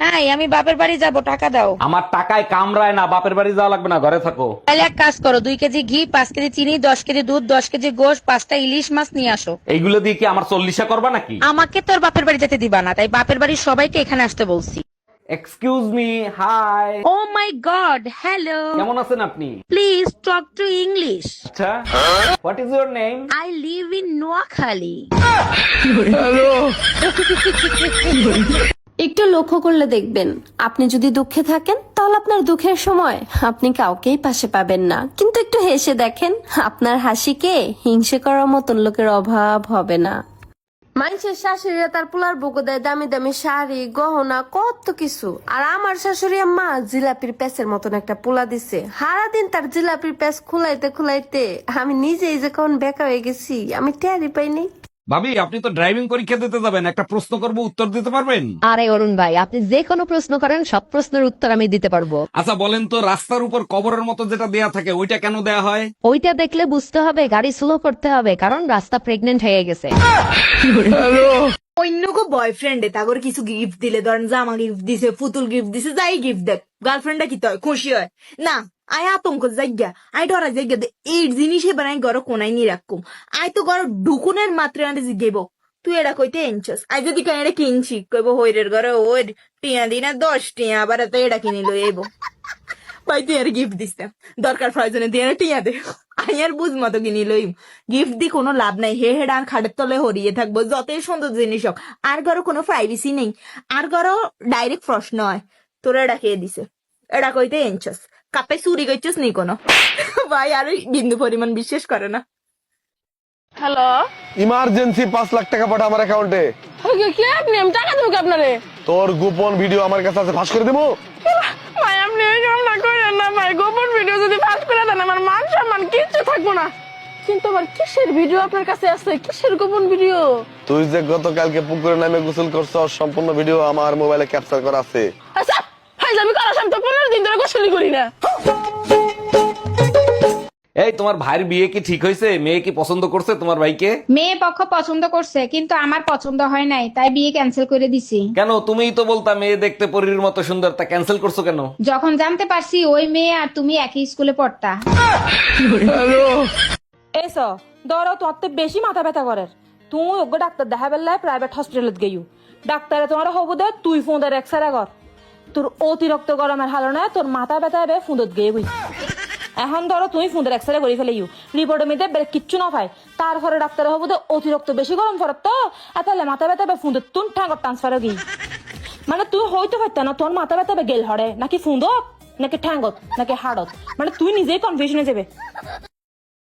হ্যাঁ, আমি বাপের বাড়ি যাব, টাকা দাও। আমার টাকায় কামড়ায় না, বাপের বাড়ি যাওয়া লাগবে না, ঘরে থাকো। তাহলে এক কাজ করো, 2 কেজি ঘি, 5 কেজি চিনি, 10 কেজি দুধ, 10 কেজি গোশ, 5টা ইলিশ মাছ নিয়ে আসো। এইগুলো দিয়ে কি আমার চল্লিশা করবা নাকি? আমাকে তোর বাপের বাড়ি যেতে দিবা না, তাই বাপের বাড়ির সবাইকে এখানে আসতে বলছি। Excuse me, hi. Oh my god, hello. কেমন আছেন আপনি? Please talk to English. আচ্ছা, what is your name? I live in Noakhali. একটু লক্ষ্য করলে দেখবেন, আপনি যদি দুঃখে থাকেন তাহলে আপনার দুঃখের সময় আপনি কাউকেই পাশে পাবেন না, কিন্তু একটু হেসে দেখেন, আপনার হাসিকে হিংসে করার মতন লোকের অভাব হবে না। মানুষের শাশুড়িরা তার পোলার বকো দেয় দামি দামি শাড়ি গহনা কত কিছু, আর আমার শাশুড়ি আম্মা জিলাপির প্যাচের মতন একটা পোলা দিছে। সারাদিন তার জিলাপির প্যাচ খুলাইতে খুলাইতে আমি নিজেই যে কখন বেকা হয়ে গেছি আমি টেরই পাইনি। ভাবি, আপনি তো ড্রাইভিং পরীক্ষা দিতে যাবেন, একটা প্রশ্ন করব, উত্তর দিতে পারবেন? আরে অরুণ ভাই, আপনি যে কোনো প্রশ্ন করেন, সব প্রশ্নের উত্তর আমি দিতে পারবো। আচ্ছা বলেন তো, রাস্তার উপর কবরের মতো যেটা দেয়া থাকে ওইটা কেন দেয়া হয়? ওইটা দেখলে বুঝতে হবে গাড়ি স্লো করতে হবে, কারণ রাস্তা প্রেগনেন্ট হয়ে গেছে। অন্য কো বয়ফ্রেন্ডে তাগর কিছু গিফট দিলে, ধরেন জামা গিফট দিছে, পুতুল গিফট দিছে, যাই গিফট দেখ, গার্লফ্রেন্ডটা কি হয় খুশি হয় না? আই আতঙ্ক জায়গা, আই ডরা জায়গা এই জিনিস এবার আমি ঘর কোনাই নি রাখুম। আই তো ঘর ঢুকুনের মাত্র আনতে জিগেব তুই এটা কইতে এনছস, আই যদি কেন এটা কিনছি কইব হইরের ঘরে ওই টিয়া দিনা 10 টিয়া, আবার তো এটা কিনি লই এবো। ভাই তুই আর গিফট দিস না, দরকার প্রয়োজনে দিয়ে টিয়া দে, আমি আর বুঝ মতো কিনি লইম। গিফট দি কোনো লাভ নাই, হে হেড আর খাটের তলে হরিয়ে থাকবো যতই সুন্দর জিনিস হোক। আর ঘরও কোনো প্রাইভেসি নেই, আর ঘরও ডাইরেক্ট প্রশ্ন হয় তোরা এটা খেয়ে দিছে, এটা কইতে এনছস, কাপে চুরি করছিস নি কোনো? ভাই আর বিন্দু পরিমাণ বিশ্বাস করে না। হ্যালো, ইমার্জেন্সি 5 লাখ টাকা পাঠা আমার অ্যাকাউন্টে। কি আপনি? আমি টাকা দেবো কি আপনারে? তোর গোপন ভিডিও আমার কাছে আছে, ফাঁস করে দেবো। ভাই আপনি এই কামটা করেন না ভাই, গোপন ভিডিও যদি ফাঁস করে দেন আমার মান সম্মান কিচ্ছু থাকবো না। কিন্তু আমার কিসের ভিডিও আপনার কাছে আছে? কিসের গোপন ভিডিও? তুই যে গতকালকে পুকুরে নামে গোসল করছ, সম্পূর্ণ ভিডিও আমার মোবাইলে ক্যাপচার করা আছে। আচ্ছা ভাই, আমি করার সামনে তো 15 দিন ধরে গোসলই করি না। এই, তোমার ভাইয়ের বিয়ে কি ঠিক হয়েছে? মেয়ে কি পছন্দ করছে তোমার ভাইকে? মেয়ে পক্ষ পছন্দ করছে, কিন্তু আমার পছন্দ হয় নাই, তাই বিয়ে ক্যান্সেল করে দিছি। কেন? তুমিই তো বলতা মেয়ে দেখতে পরীর মতো সুন্দর, তা ক্যান্সেল করছো কেন? যখন জানতে পারছি ওই মেয়ে আর তুমি একই স্কুলে পড়তা। এসো ধরো তোর তো বেশি মাথা ব্যথা করার, তুই ওকে ডাক্তার দেখা বেলায় প্রাইভেট হসপিটালত গেইউ, ডাক্তারে তোমার হবু দে তুই ফোনের এক্সরে কর, তোর অতিরিক্ত গরমের হালনে তোর মাথা ব্যথা হবে ফুঁদত গিয়ে বই। এখন ধরো তুমি ফোনের এক্সরে করে ফেলে রিপোর্টের মধ্যে বের কিচ্ছু না পাই, তারপরে ডাক্তারে হবু দে অতিরিক্ত বেশি গরম ফরত তো তাহলে মাথা ব্যথা হবে ফুঁদত তুন ঠাঙ্গর ট্রান্সফার গিয়ে, মানে তুই হইতে পারত না তোর মাথা ব্যথা হবে গেল হরে নাকি ফুঁদত নাকি ঠ্যাঙ্গত নাকি হাড়ত, মানে তুই নিজেই কনফিউশনে যাবে।